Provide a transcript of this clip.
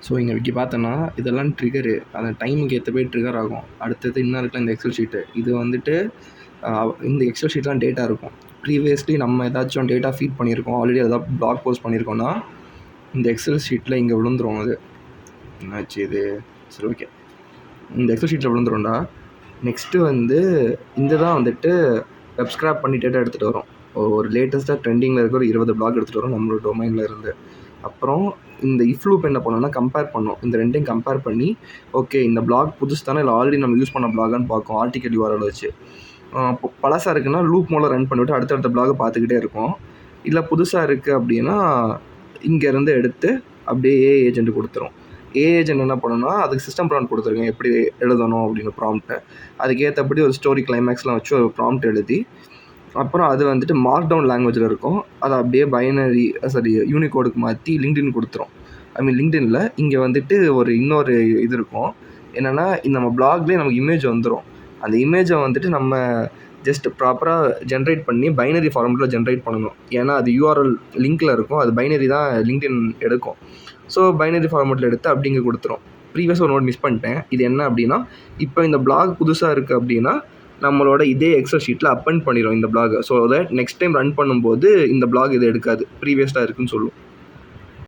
So இங்கே பார்த்தோன்னா இதெல்லாம் ட்ரிகரு, அந்த டைமுக்கு ஏற்ற போய் ட்ரிகர் ஆகும். அடுத்தது இன்னும் இருக்கலாம் இந்த எக்ஸல் ஷீட்டு. இது வந்துட்டு இந்த எக்ஸல் ஷீட்லாம் டேட்டா இருக்கும். ப்ரீவியஸ்லி நம்ம ஏதாச்சும் டேட்டா ஃபீட் பண்ணியிருக்கோம், ஆல்ரெடி ஏதாவது ப்ளாக் போஸ்ட் பண்ணியிருக்கோன்னா இந்த எக்ஸல் ஷீட்டில் இங்கே விழுந்துரும். அது என்னாச்சு இது? சரி, ஓகே. இந்த எக்ஸல் ஷீட்டில் விழுந்துரும்டா. நெக்ஸ்ட்டு வந்து இந்த தான் வந்துட்டு வெப் ஸ்க்ராப் பண்ணி டேட்டா எடுத்துகிட்டு வரும். ஒரு லேட்டஸ்ட்டாக ட்ரெண்டிங்கில் இருக்கிற ஒரு 20 பிளாக் எடுத்துகிட்டு வரும் நம்மளோட டொமைனில் இருந்து. அப்புறம் இந்த இஃப் லூப் என்ன பண்ணோம்னா கம்பேர் பண்ணோம். இந்த ரெண்டையும் கம்பேர் பண்ணி ஓகே இந்த பிளாக் புதுசு தானே இல்லை ஆல்ரெடி நம்ம யூஸ் பண்ண பிளாகான்னு பார்க்கும் ஆர்டிக்கல் யூஆர்எல் வச்சு. பழசாக இருக்குன்னா லூப் மூலம் ரன் பண்ணிவிட்டு அடுத்தடுத்த பிளாகை பார்த்துக்கிட்டே இருக்கும். இல்லை புதுசாக இருக்குது அப்படின்னா இங்கேருந்து எடுத்து அப்படியே ஏ ஏஜென்ட் கொடுத்துரும். ஏ ஏஜென்ட் என்ன பண்ணணும்னா அதுக்கு சிஸ்டம் ப்ராம்ப்ட் கொடுத்துருக்கேன் எப்படி எழுதணும் அப்படின்னு ப்ராம்ப்ட்டை. அதுக்கேற்றபடி ஒரு ஸ்டோரி கிளைமேக்ஸ்லாம் வச்சு ஒரு ப்ராம்ப்ட் எழுதி அப்புறம் அது வந்துட்டு மார்க் டவுன் லாங்குவேஜில் இருக்கும். அதை அப்படியே யூனிகோடுக்கு மாற்றி லிங்க்டின் கொடுத்துரும். லிங்க்டின்ல இங்கே வந்துட்டு இன்னொரு இது இருக்கும். என்னென்னா நம்ம பிளாக்லேயே நமக்கு இமேஜ் வந்துடும். அந்த இமேஜை வந்துட்டு நம்ம ஜஸ்ட் ப்ராப்பராக ஜென்ரேட் பண்ணி பைனரி ஃபார்மெட்டில் ஜென்ரேட் பண்ணணும். ஏன்னா அது யூஆர்எல் லிங்க்கில் இருக்கும், அது பைனரி தான் லிங்க்டின் எடுக்கும். ஸோ பைனரி ஃபார்மெட்டில் எடுத்து அப்படிங்க கொடுத்துரும். ப்ரீவியஸாக ஒரு நோட் மிஸ் பண்ணிட்டேன். இது என்ன அப்படின்னா இப்போ இந்த பிளாக் புதுசாக இருக்குது அப்படின்னா நம்மளோட இதே எக்ஸல் ஷீட்டில் அப்பெண்ட் பண்ணிடும் இந்த block. So that next time run பண்ணும்போது இந்த பிளாக் இதை எடுக்காது, ப்ரீவியஸாக இருக்குன்னு சொல்லும்.